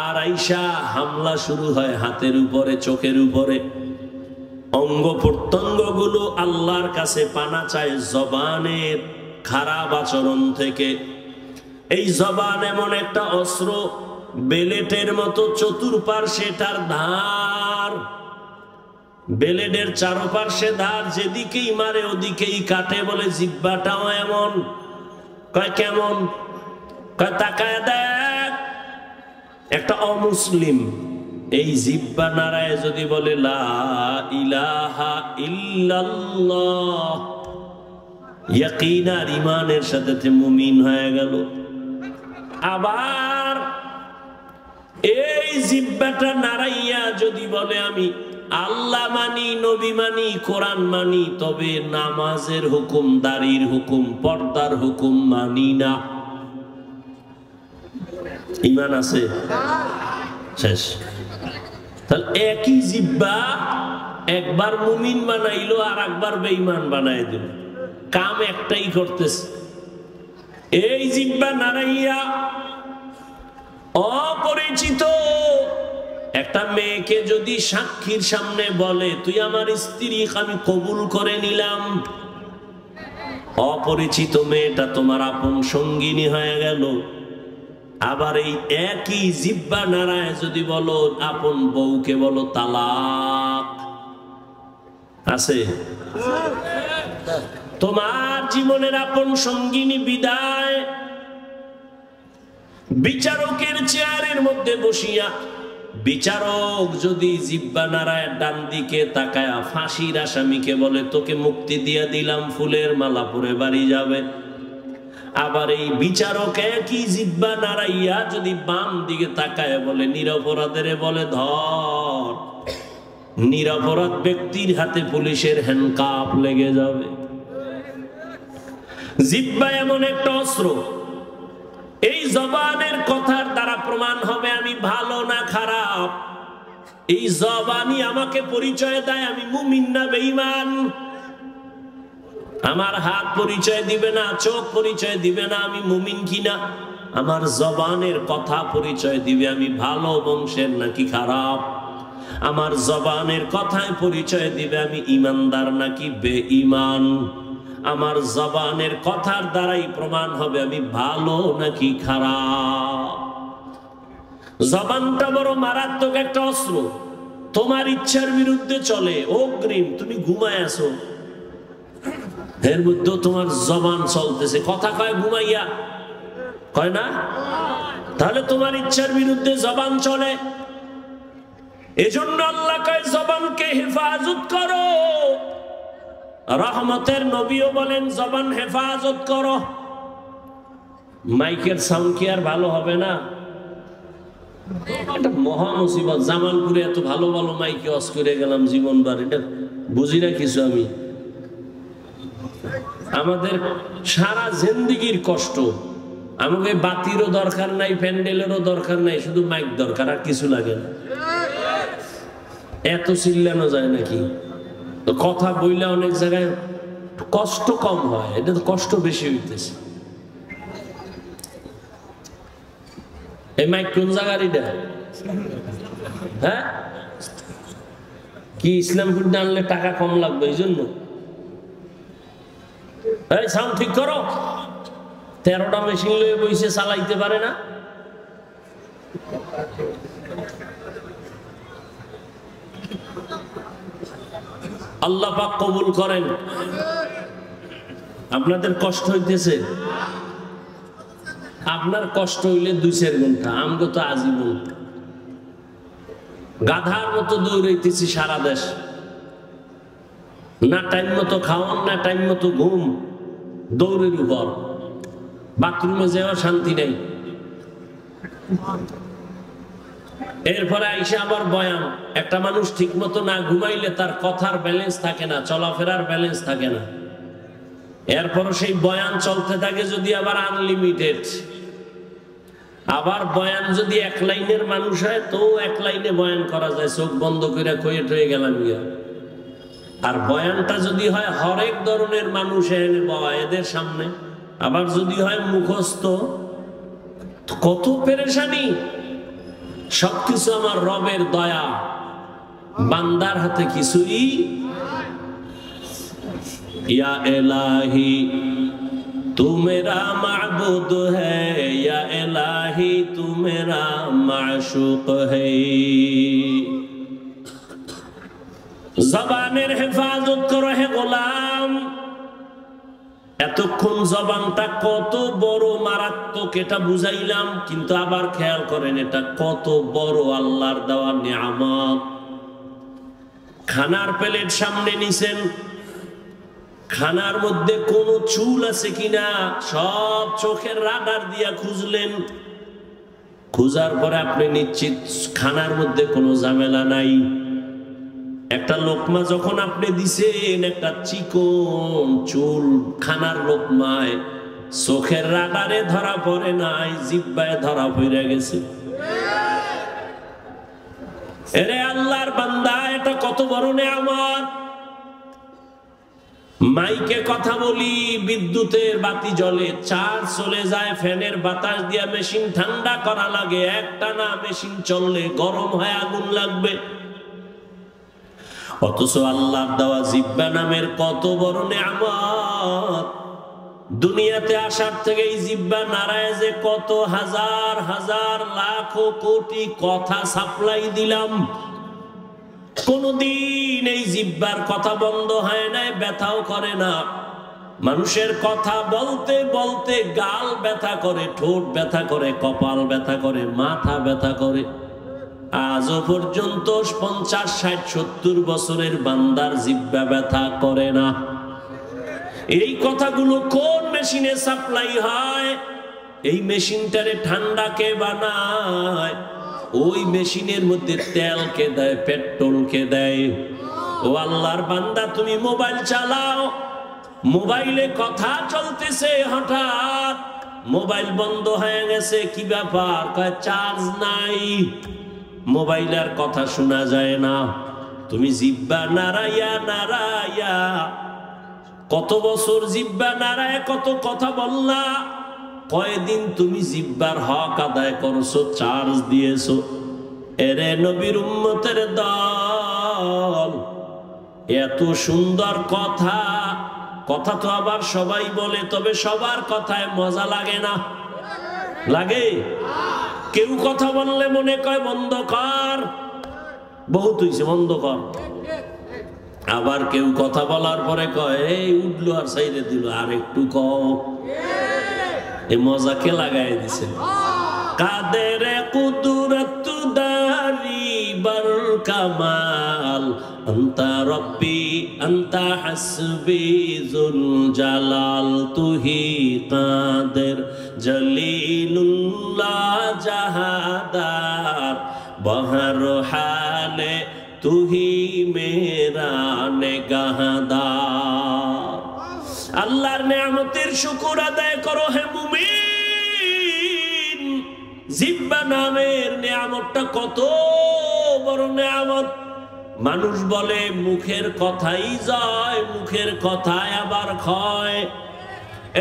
আর আইসা হামলা শুরু হয় হাতের উপরে, চোখের উপরে। অঙ্গ প্রত্যঙ্গ গুলো আল্লাহর কাছে পানা চায় জবানের খারাপ আচরণ থেকে। এই জবান এমন একটা অস্ত্র, বেলেটের মতো চতুর্পার্শ্বে তার ধার, বেলেটের চারপার্শ্বে ধার, যেদিকেই মারে ওদিকেই কাটে। বলে জিহ্বাটাও এমন। কয় কেমন? কয় তাকায় দেখ, একটা অমুসলিম এই জিহ্বা নারায় যদি বলে লা ইলাহা ইল্লাল্লাহ, ইয়াকিনার ইমানের সাথে মুমিন হয়ে গেল। আবার এই জিহ্বাটা নারাইয়া যদি বলে আমি আল্লাহ মানি, নবী মানি, কোরআন মানি, তবে নামাজের হুকুম, দাড়ির হুকুম, পর্দার হুকুম মানি না, ঈমান আছে? শেষ। তাহলে একই জিহ্বা একবার মুমিন বানাইলো আর একবার বেঈমান বানাই দিল, কাম একটাই করতেছে। এই জিহ্বা নারাইয়া অপরিচিত একটা মেয়েকে যদি সাক্ষীর সামনে বলে তুই আমার স্ত্রী, আমি কবুল করে নিলাম, অপরিচিত মেয়েটা তোমার আপন সঙ্গিনী হয়ে গেল। আবার এই একই জিহ্বা নাড়ায় যদি বলো আপন বউকে বলো তালাক, আছে? তোমার জীবনের আপন সঙ্গিনী বিদায়, বিচারকের চেয়ারের মধ্যে বসিয়া বিচারক যদি জিহ্বা নাড়ায় ডান দিকে তাকায়া ফাঁসির আসামিকে বলে তোকে মুক্তি দিয়ে দিলাম, ফুলের মালা পরে বাড়ি যাবে। আবার এই বিচারক একই জিহ্বা নাড়াইয়া যদি বাম দিকে তাকায় বলে নিরপরাধের বলে ধর, নিরপরাধ ব্যক্তির হাতে পুলিশের হ্যান্ডকাপ লেগে যাবে। জিহ্বা এমন একটা অস্ত্র, এই জবানের কথার দ্বারা প্রমাণ হবে আমি ভালো না খারাপ। এই জবানই আমাকে পরিচয় দেয় আমি মুমিন না বেঈমান। আমার হাত পরিচয় দিবে না, চোখ পরিচয় দিবে না আমি মুমিন কিনা। আমার জবানের কথা পরিচয় দিবে আমি ভালো বংশের নাকি খারাপ। আমার জবানের কথায় পরিচয় দিবে আমি ইমানদার নাকি বেঈমান। আমার জবানের কথার দ্বারাই প্রমাণ হবে আমি ভালো নাকি খারাপ। জবানটা বড় মারাত্মক একটা অস্ত্র, তোমার ইচ্ছার বিরুদ্ধে চলে। অগ্রিম তুমি ঘুমায় আছো, এর মধ্যে তোমার জবান চলতেছে, কথা কয় ঘুমাইয়া, কয় না? তাহলে তোমার ইচ্ছার বিরুদ্ধে জবান চলে। এজন্য আল্লাহ কয় জবানকে হেফাজত করো। রহমতের নবীও বলেন জবান হেফাজত করো। মাইকের সাউন্ড কি আর ভালো হবে না? এটা মহা মুসিবত। জামালপুরে এত ভালো ভালো মাইকে অস করে গেলাম জীবনবার, এটা বুঝি না কিছু আমি। আমাদের সারা জিন্দেগির কষ্ট, আমাকে বাতিরও দরকার নাই, প্যান্ডেলেরও দরকার নাই, শুধু মাইক দরকার, আর কিছু লাগে না। এত চিল্লানো যায় নাকি? তো কথা বইলে অনেক জায়গায় কষ্ট কম হয়, এটা তো কষ্ট বেশি হইতেছে। এই মাইক কোন জায়গার এটা? হ্যাঁ, কি ইসলামপুর আনলে টাকা কম লাগবে এই জন্য? এই সাউন্ড ঠিক করো। 13টা মেশিন লয়ে বইসে চালাইতে পারে না। আল্লাহ পাক কবুল করেন। আপনাদের কষ্ট হইতেছে, আপনার কষ্ট হইলে 2-4 ঘন্টা, আমগো তো আজীবন। গাধার মতো দৌড়াইতেছি সারা দেশ, না টাইম মতো খাওয়ান, না টাইম মতো ঘুম, দৌড়ের উপর। বাথরুমে যাওয়া শান্তি নেই। এরপরে আইসা আবার বয়ান। একটা মানুষ ঠিক মতো না ঘুমাইলে তার কথার ব্যালেন্স থাকে না, চলাফেরার ব্যালেন্স থাকে না। এরপরও সেই বয়ান চলতে থাকে যদি আবার আনলিমিটেড। আবার বয়ান যদি 1 লাইনের মানুষ হয় তো 1 লাইনে বয়ান করা যায়, চোখ বন্ধ করে কয়ে টয়ে গেলাম গিয়া। আর বয়ানটা যদি হয় হরেক ধরনের মানুষ এনে বয় এদের সামনে, আবার যদি হয় মুখস্থ, কত পেরেশানি। সবকিছু আমার রবের দয়া, বান্দার হাতে কিছুই। ইয়া ইলাহি তু মেরা মাবুদ হ্যায়, ইয়া ইলাহি তু মেরা মাশুক হ্যায়। জবানের হেফাজত করো হে গোলাম। এতক্ষণ জবানটা কত বড় মারাত্মক এটা বুঝাইলাম, কিন্তু আবার খেয়াল করেন এটা কত বড় আল্লাহর দেওয়া নিয়ামত। খানার প্লেট সামনে নিছেন, খানার মধ্যে কোনো চুল আছে কিনা সব চোখের রাডার দিয়া খুঁজলেন। খুঁজার পরে আপনি নিশ্চিত খানার মধ্যে কোনো ঝামেলা নাই। একটা লোকমা যখন আপনি দিছেন, একটা চিকন চুল খানার লোকমায় চোখের রাডারে ধরা পড়ে নাই, জিহ্বায় ধরা পড়ে গেছে। এরে আল্লাহর বান্দা, এটা কত বড় নিয়ামত। মাইকে কথা বলি, বিদ্যুতের বাতি জ্বলে, চার্জ চলে যায়, ফ্যানের বাতাস দিয়া মেশিন ঠান্ডা করা লাগে, একটানা মেশিন চললে গরম হয় আগুন লাগবে। অথচ আল্লাহর দেওয়া জিহ্বা নামের কত বড় নিয়ামত। দুনিয়াতে আসার থেকে এই জিহ্বা নাড়ায় যে কত হাজার হাজার লাখ কোটি কথা সাপ্লাই দিলাম, কোনদিন এই জিহ্বার কথা বন্ধ হয় না, ব্যথাও করে না। মানুষের কথা বলতে বলতে গাল ব্যথা করে, ঠোঁট ব্যথা করে, কপাল ব্যথা করে, মাথা ব্যথা করে। আজও পর্যন্ত 50, 60, 70 বছরের বান্দার জিহ্বা ব্যথা করে না। এই কথাগুলো কোন মেশিনে সাপ্লাই হয়? এই মেশিনটারে ঠান্ডা কে বানায়? ওই মেশিনের মধ্যে তেল কে দেয়, পেট্রোল কে দেয়? ও আল্লাহর বান্দা, তুমি মোবাইল চালাও, মোবাইলে কথা চলতেছে, হঠাৎ মোবাইল বন্ধ হয়ে গেছে, কি ব্যাপার? কয় চার্জ নাই, মোবাইল আর কথা শোনা যায় না। তুমি জিহ্বা নাড়াইয়া নাড়াইয়া কত বছর জিহ্বা নাড়ায় কত কথা বললা, কয়দিন তুমি জিহ্বার হক আদায় করছো, চার্জ দিয়েছো? এরে নবীর উম্মতের দল, এত সুন্দর কথা, কথা তো আবার সবাই বলে, তবে সবার কথায় মজা লাগে না। লাগে? কেউ কথা বললে মনে কয় বন্ধ কর, বহুত হইছে বন্ধ কর। আবার কেউ কথা বলার পরে কয় এই উঠলো আর সাইরে দিল, আর একটু কও। এই মজা কে লাগাই দিছে? কাদের কুদরত দারি বর কামাল, আনতা রব্বি আনতা হাসবি জুল জালাল, তুহি কাদের জলিলুল্লাহ জাহাদার, বহর হালে তুহি মেরা নেগাহদার। আল্লাহর নেয়ামতের শুকর আদায় করো হে মুমিন। জিহ্বা নামের নেয়ামতটা কত বড় নেয়ামত। মানুষ বলে মুখের কথাই জয়, মুখের কথায় আবার ক্ষয়।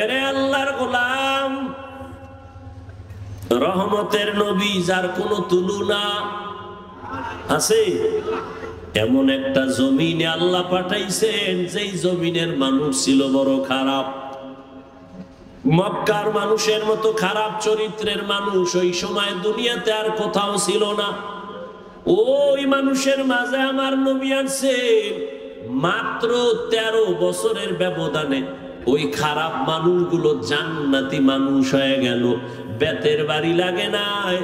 এরে আল্লাহর গোলাম, রহমতের নবী, যার কোনো তুলনা আছে? এমন একটা জমিনে আল্লাহ পাঠাইছেন, যেই জমিনের মানুষ ছিল বড় খারাপ। মক্কার মানুষের মতো খারাপ চরিত্রের মানুষ ওই সময় দুনিয়াতে আর কোথাও ছিল না। ওই মানুষের মাঝে আমার নবী আছেন। মাত্র 13 বছরের ব্যবধানে ওই খারাপ মানুষগুলো জান্নাতি মানুষ হয়ে গেল। বেতের বাড়ি লাগে নাই,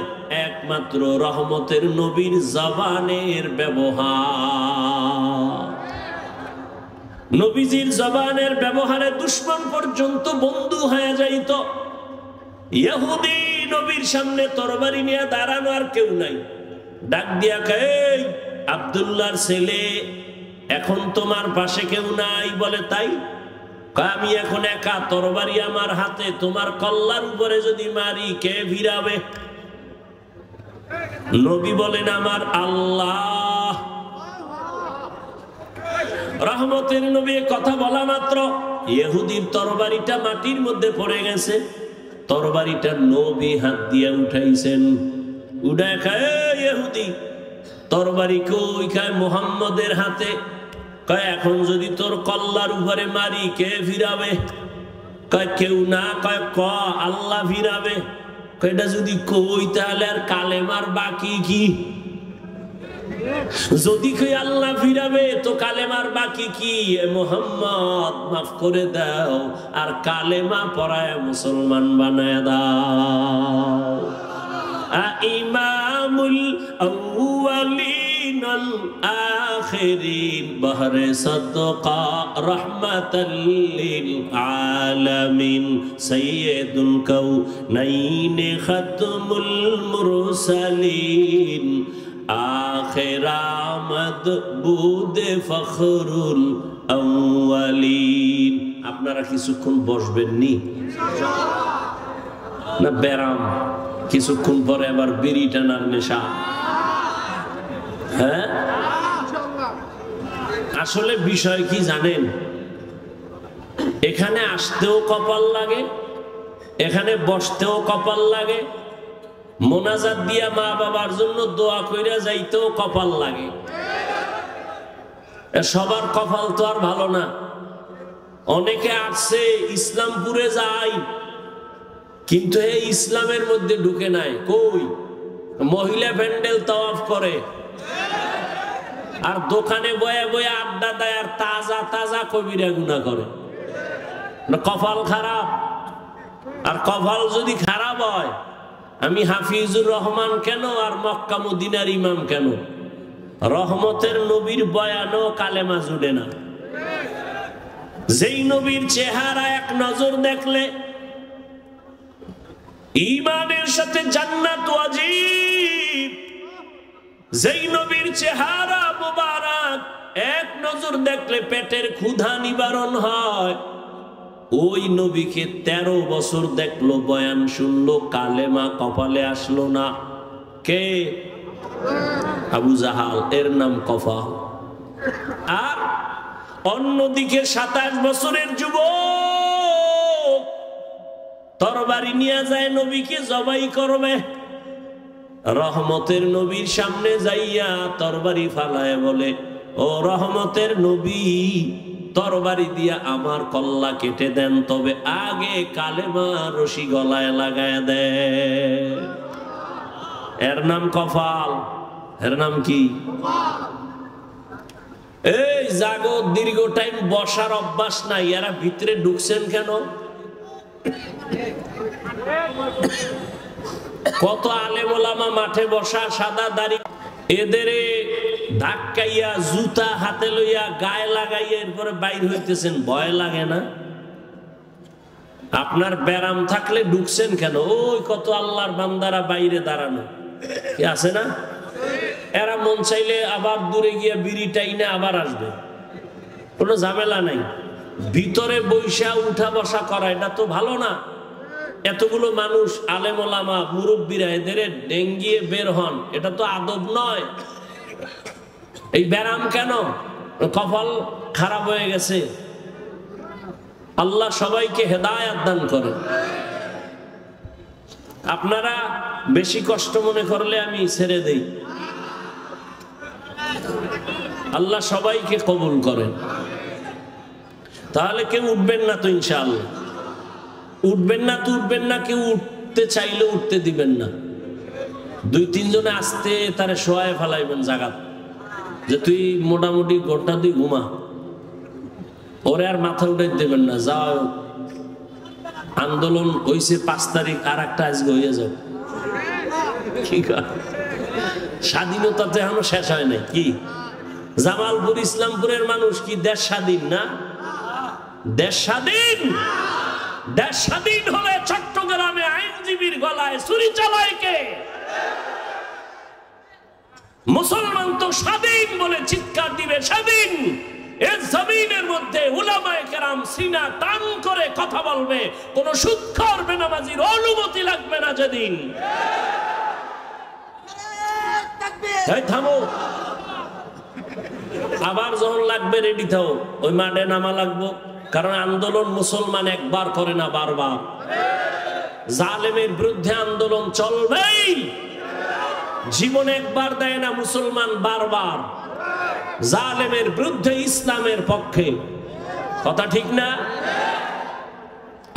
একমাত্র রহমতের নবীর জবানের ব্যবহার। নবীজির জবানের ব্যবহারে দুশমন পর্যন্ত বন্ধু হয়ে যাইত। ইহুদি নবীর সামনে তরবারি নিয়ে দাঁড়ানো আর কেউ নাই, ডাক দিয়া কয় এই আব্দুল্লাহর ছেলে, এখন তোমার পাশে কেউ নাই? বলে তাই? আমি এখন একা, তরবারি আমার হাতে, তোমার কল্লার উপরে যদি মারি কে ভিড়াবে? নবী বলেন আমার আল্লাহ। রহমতের নবী কথা বলা মাত্র ইহুদির তরবারিটা মাটির মধ্যে পড়ে গেছে। তরবারিটা নবী হাত দিয়ে উঠাইছেন। উঠায় খায় ইহুদি, তরবারি কই? খায় মুহাম্মদের হাতে। কয় এখন যদি তোর কল্লার উপরে মারি কে ফিরাবে? কয় কেউ না। কয় ক আল্লাহ ফিরাবে। কয়টা যদি কই তাহলে আর কালেমার বাকি কি? যদি কই আল্লাহ ফিরাবে তো কালেমার বাকি কি? মুহাম্মদ মাফ করে দাও, আর কালেমা পড়ায় মুসলমান বানায় দাও। ইমামুল আউয়ালিন আল আখিরিন, বহরে সাদকা রাহমাতাল লিল আলামিন, সাইয়্যিদুল কাউনাইন খাতমুল মুরসালিন, আখির আমদ বুদে ফখরুল আউয়ালিন। আপনারা কিছুক্ষণ বসবেন নি না? ব্যারাম কিছুক্ষণ পরে আবার বিড়ি টানার নেশা। হ্যাঁ, আসলে বিষয় কি জানেন? এখানে আসতেও কপাল লাগে, এখানে বসতেও কপাল লাগে, মোনাজাত দিয়া মা বাবার জন্য দোয়া কইরা যাইতেও কপাল লাগে। সবার কপাল তো আর ভালো না। অনেকে আসছে ইসলামপুরে যায়, কিন্তু এই ইসলামের মধ্যে ঢুকে নাই। কই? মহিলা প্যান্ডেল তাওয়াফ করে, আর দোকানে বয়ে বয়ে আড্ডা দেয়, আর তাজা তাজা কবিরা গুনাহ করে। কপাল খারাপ। আর কপাল যদি খারাপ হয়, আমি হাফিজুর রহমান কেন আর মক্কা মদিনার ইমাম কেন, রহমতের নবীর বয়ানও কালেমা জুড়ে না। যেই নবীর চেহারা এক নজর দেখলে ঈমানের সাথে জান্নাত ওয়াজিব, যেই নবীর চেহারা মুবারক এক নজর দেখলে পেটের ক্ষুধা নিবারণ হয়, ওই নবীকে 13 বছর দেখলো, বয়ান শুনলো, কালেমা কপালে আসলো না। কে? আবু জাহাল, এর নাম কফা। আর অন্যদিকে 27 বছরের যুবক তরবারি নিয়ে যায়, নবীকে জবাই করবে। রহমতের নবীর সামনে যাইয়া তরবারি ফালায় বলে, ও রহমতের নবী, তরবারি দিয়া আমার কল্লা কেটে দেন, তবে আগে কালেমা রশি গলায় লাগায় দেন। এর নাম কফাল। এর নাম কি? এই জাগো, দীর্ঘ টাইম বসার অভ্যাস নাই, এরা ভিতরে ঢুকছেন কেন? কত আলেম ওলামা মাঠে বসা, সাদা দাড়ি, এদের ধাক্কাইয়া জুতা হাতে লইয়া গায়ে লাগাইয়া এরপরে বাইর হইতেছেন, ভয় লাগে না? আপনার ব্যারাম থাকলে ঢুকছেন কেন? ওই কত আল্লাহর বান্দারা বাইরে দাঁড়ানো আছে না, এরা মন চাইলে আবার দূরে গিয়া বিড়ি টাইনে আবার আসবে, কোনো ঝামেলা নাই। ভিতরে বৈশা উঠা বসা করা এটা তো ভালো না। এতগুলো মানুষ, আলেম ওলামা, মুরব্বীরা, এদের ডেঙ্গিয়ে বের হন, এটা তো আদব নয়। এই ব্যারাম কেন? কপাল খারাপ হয়ে গেছে। আল্লাহ সবাইকে হেদায়েত দান করেন। আপনারা বেশি কষ্ট মনে করলে আমি ছেড়ে দেই। আল্লাহ সবাইকে কবুল করেন। তাহলে কেউ উঠবেন না তো? ইনশাআল্লাহ উঠবেন না তো? উঠবেন না, কেউ উঠতে চাইলে উঠতে দিবেন না। 2-3 জনে আসতে তারে শোয়ায় ফেলাইবেন জায়গা, যে তুই মোটামুটি ঘন্টা তুই ঘুমা, ওরে আর মাথা উঠে দেবেন না। যাও, আন্দোলন হয়েছে 5 তারিখ, আর একটা আজকে হয়ে যাও। কি স্বাধীনতা তো এখনো শেষ হয় নাই। কি জামালপুর ইসলামপুরের মানুষ কি দেশ স্বাধীন না? দেশ স্বাধীন। দেশ স্বাধীন হলে চট্টগ্রামে আইনজীবীর গলায় ছুরি চালায় কে? মুসলমান তো স্বাধীন বলে চিৎকার দিবে স্বাধীন। এই জমিনের মধ্যে উলামায়ে কেরাম সিনা টান করে কথা বলবে, কোন সুদখোর বেনামাজির অনুমতি লাগবে না যেদিন। থামো, আবার যখন লাগবে রেডি থাও, ওই মাঠে নামা লাগবো। কারণ আন্দোলন মুসলমান একবার করে না, বারবার। জালেমের বিরুদ্ধে আন্দোলন চলবেই। জীবন একবার দেয় না মুসলমান, বারবার। জালেমের বিরুদ্ধে, ইসলামের পক্ষে। কথা ঠিক না?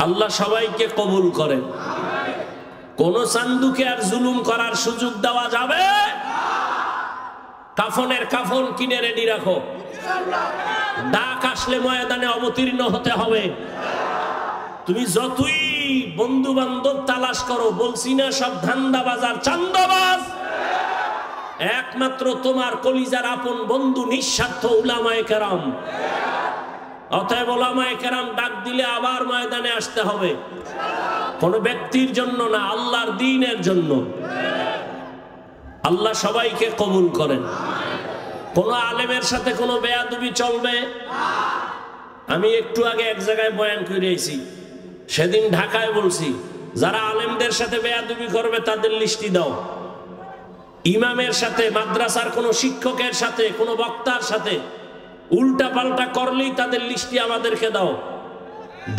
আল্লাহ সবাইকে কবুল করেন। কোন চান্দুকে আর জুলুম করার সুযোগ দেওয়া যাবে? কাফনের কাফন কিনে রেডি রাখো। ডাক আসলে ময়দানে অবতীর্ণ হতে হবে। তুমি যতই বন্ধু বান্ধব তালাশ করো, বলছি না সব ধান্দাবাজ আর চান্দাবাজ, একমাত্র তোমার কলিজার আপন বন্ধু নিঃস্বার্থ উলামায়ে কেরাম। অতএব উলামায়ে কেরাম ডাক দিলে আবার ময়দানে আসতে হবে। কোন ব্যক্তির জন্য না, আল্লাহর দ্বীনের জন্য। আল্লাহ সবাইকে কবুল করেন। কোন আলেমের সাথে কোনো বেয়াদবি চলবে? আমি একটু আগে এক জায়গায় বয়ান করেছি, সেদিন ঢাকায় বলছি, যারা আলেমদের সাথে বেয়াদবি করবে তাদের লিস্টি দাও। ইমামের সাথে, মাদ্রাসার কোন শিক্ষকের সাথে, কোন বক্তার সাথে উল্টা পাল্টা করলেই তাদের লিস্টি আমাদেরকে দাও।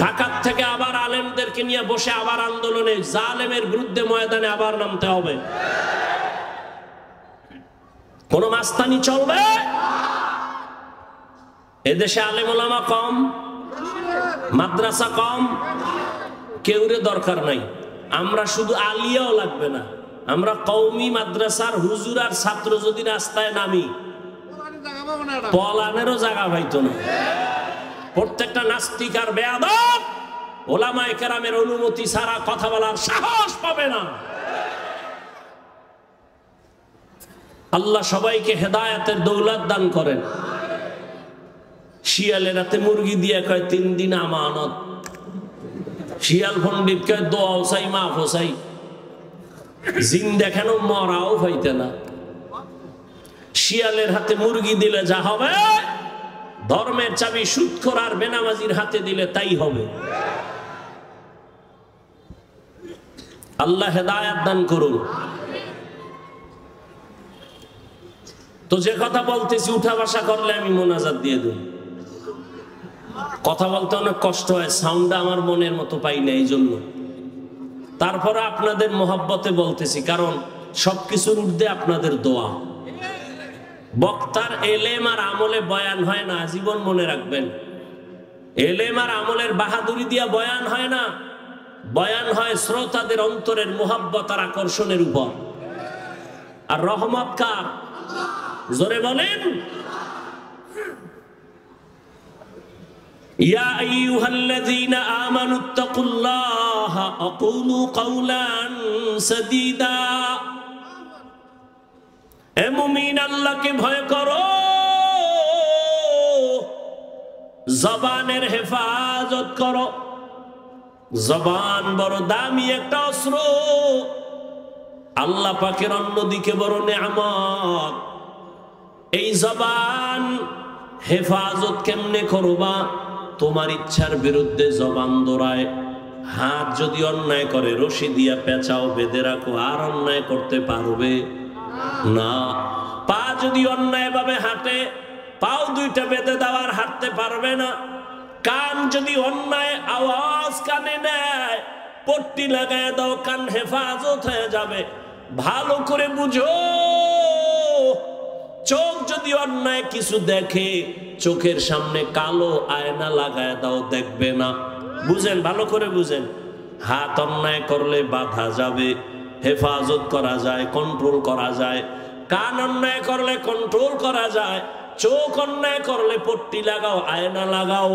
ঢাকার থেকে আবার আলেমদেরকে নিয়ে বসে আবার আন্দোলনে, জালেমের বিরুদ্ধে ময়দানে আবার নামতে হবে। কোন মাস্তানি চলবে? এদেশে আলেম ওলামা কম, মাদ্রাসা কম, কেউরে দরকার নাই। আমরা শুধু আলিয়াও লাগবে না, আমরা কওমি মাদ্রাসার হুজুর আর ছাত্র যদি রাস্তায় নামি পলানেরও জায়গা পাইতো না। প্রত্যেকটা নাস্তিক আর বেয়াদব ওলামায়ে কেরামের অনুমতি ছাড়া কথা বলার সাহস পাবে না। আল্লাহ সবাইকে হেদায়েতের দৌলত দান করেন। শিয়ালের রাতে মুরগি দিয়ে কয় 3 দিন আমানত, শিয়াল পণ্ডিত কয় দোয়াও চাই মাফ চাই, জিন দেখানো মরাও হইতে না। শিয়ালের হাতে মুরগি দিলে যা হবে, ধর্মের চাবি সুদখোর আর বেনামাজির হাতে দিলে তাই হবে। আল্লাহ হেদায়েত দান করুন। তো যে কথা বলতেছি উঠা বসা করলে আমি মোনাজাত দিয়ে দেব। কথা বলতে অনেক কষ্ট হয়, সাউন্ডটা আমার মনের মতো পাই না, এই জন্য। তারপরে আপনাদের মোহাব্বতে বলতেছি, কারণ সবকিছুর ঊর্ধ্বে আপনাদের দোয়া। বক্তার এলেম আর আমলে বয়ান হয় না, জীবন মনে রাখবেন। এলেম আর আমলের বাহাদুরি দিয়া বয়ান হয় না, বয়ান হয় শ্রোতাদের অন্তরের মোহাব্বত আর আকর্ষণের উপর। আর রহমত কার? জোরে বলেন। ইয়া আইয়ুহাল্লাযীনা আমানুত্তাকুল্লাহা আকুলু কাওলান সাদীদা। হে মুমিন, আল্লাহকে ভয় করো, জবানের হেফাজত করো। জবান বড় দামি একটা অস্ত্র, আল্লাহ পাকের অন্যদিকে বড় নেয়ামত। এই জবান হেফাজত কেমনে করবা? তোমার ইচ্ছার বিরুদ্ধে জবান দৌড়ায়। হাত যদি অন্যায় করে রশি দিয়া পেঁচাও, বেঁধে রাখো, আর অন্যায় করতে পারবে না। পা যদি অন্যায় ভাবে হাঁটে, পাও 2টা বেঁধে দেওয়ার হাঁটতে পারবে না। কান যদি অন্যায় আওয়াজ কানে নেয়, পট্টি লাগায় দাও, কান হেফাজত হয়ে যাবে। ভালো করে বুঝো, চোখ যদি অন্যায় কিছু দেখে, চোখের সামনে কালো আয়না লাগায় দাও, দেখবে না। বুঝেন, ভালো করে বুঝেন। হাত অন্যায় করলে বাধা যাবে, হেফাজত করা যায়, কন্ট্রোল করা যায়। কান অন্যায় করলে কন্ট্রোল করা যায়। চোখ অন্যায় করলে পট্টি লাগাও, আয়না লাগাও।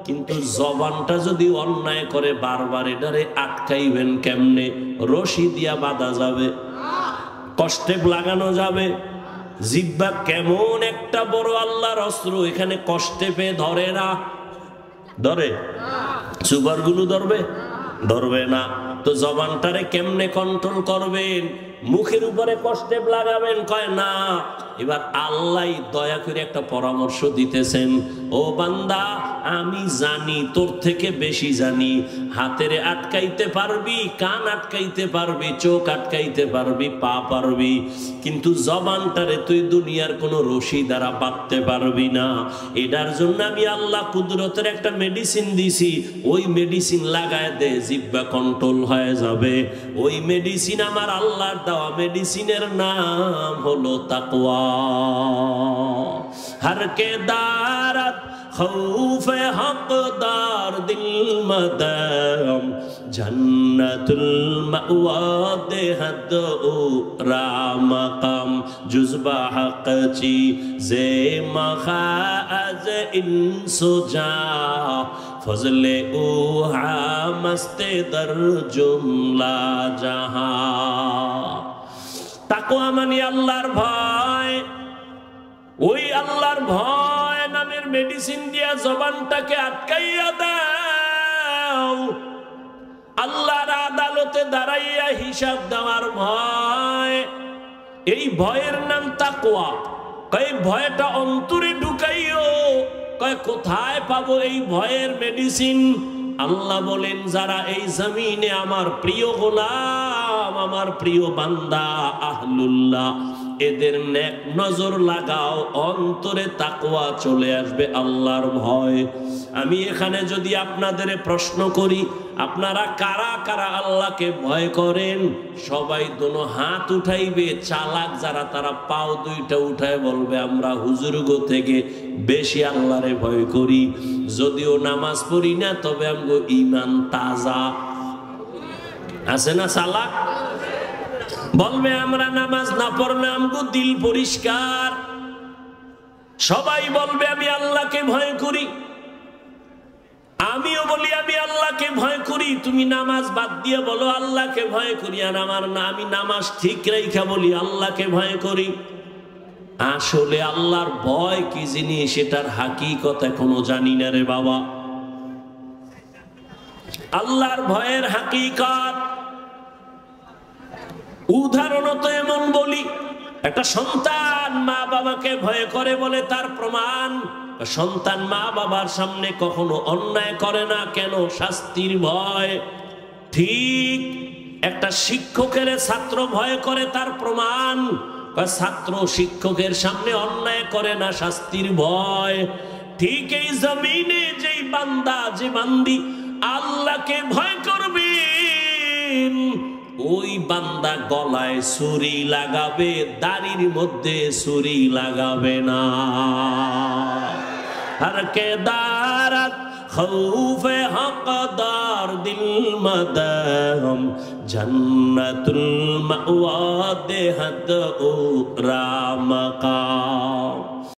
কিন্তু জবানটা যদি অন্যায় করে বারবার, এটারে আটকাইবেন কেমনে? রশি দিয়া বাঁধা যাবে, কষ্টে লাগানো যাবে। জিহ্বা কেমন একটা বড় আল্লাহর অস্ত্র, এখানে কষ্টে পেয়ে ধরে না। ধরে? সুগারগুলো ধরবে? ধরবে না। তো জবানটারে কেমনে কন্ট্রোল করবেন? মুখের উপরে কষ্টে লাগাবেন? কয় না। এবার আল্লাহ দয়া করে একটা পরামর্শ দিতেছেন, ও বান্দা, আমি জানি, তোর থেকে বেশি জানি। হাতেরে আটকাইতে পারবি, কান আটকাইতে পারবি, চোখ আটকাইতে পারবি, পা পারবি, কিন্তু জবানটারে তুই দুনিয়ার কোনো রশি দ্বারা বাঁধতে পারবি না। এটার জন্য আমি আল্লাহ কুদরতের একটা মেডিসিন দিছি, ওই মেডিসিন লাগায় দে, জিহ্বা কন্ট্রোল হয়ে যাবে। ওই মেডিসিন আমার আল্লাহর দেওয়া, মেডিসিনের নাম হলো তাকওয়া। हर के दारत खौफ हकदार दिल मदम जन्नतुल मअवा देहद रामकम जुज़बा हक़ची ज़े मखाज़ इंसुजा फज़ले उहा मस्ते दर जुमला जहां। তাকওয়া মানে আল্লাহর ভয়। ওই আল্লাহর ভয় নামের মেডিসিন দিয়া জবানটাকে আটকাইয়া দাও। আল্লাহর আদালতে দাঁড়াইয়া হিসাব দেওয়ার ভয়, এই ভয়ের নাম তাকওয়া। কয় ভয়টা অন্তরে ঢুকাইও। কয় কোথায় পাবো এই ভয়ের মেডিসিন? আল্লাহ বলেন, যারা এই জমিনে আমার প্রিয় গোলাম, আমার প্রিয় বান্দা আহলুল্লাহ, এদের নেক নজর লাগাও, অন্তরে তাকওয়া চলে আসবে, আল্লাহর ভয়। আমি এখানে যদি আপনাদের প্রশ্ন করি, আপনারা কারা কারা আল্লাহকে ভয় করেন? সবাই দোনো হাত উঠাইবে। চালাক যারা তারা পাও দুইটা উঠায় বলবে আমরা হুজুরগো থেকে বেশি আল্লাহরে ভয় করি। যদিও নামাজ পড়ি না, তবে আমগো ঈমান তাজা। আছে না চালাক? বলবে আমরা নামাজ না পড়লে আমগো দিল পরিষ্কার। সবাই বলবে আমি আল্লাহকে ভয় করি। আমিও বলি আমি আল্লাহকে ভয় করি। তুমি নামাজ বাদ দিয়ে বলো আল্লাহকে ভয় করি, আর আমার না আমি নামাজ ঠিক রেখা বলি আল্লাহকে ভয় করি। আসলে আল্লাহর ভয় কি জিনিস সেটার হাকিকত এখনো জানি না রে বাবা। আল্লাহর ভয়ের হাকিকত উদাহরণত এমন বলি, একটা সন্তান মা বাবাকে ভয় করে বলে তার প্রমাণ, সন্তান মা বাবার সামনে কখনো অন্যায় করে না। কেন? শাস্তির ভয়। ঠিক একটা শিক্ষকের ছাত্র ভয় করে, তার প্রমাণ ছাত্র শিক্ষকের সামনে অন্যায় করে না, শাস্তির ভয়। ঠিক এই জমিনে যেই বান্দা যে বান্দি আল্লাহকে ভয় করবে, ওই বান্দা গলায় ছুরি লাগাবে, দাড়ির মধ্যে ছুরি লাগাবে না। हर के दारत खौफे हक़दार दिल मदहम जन्नतुल मअवा देहत उरा मका।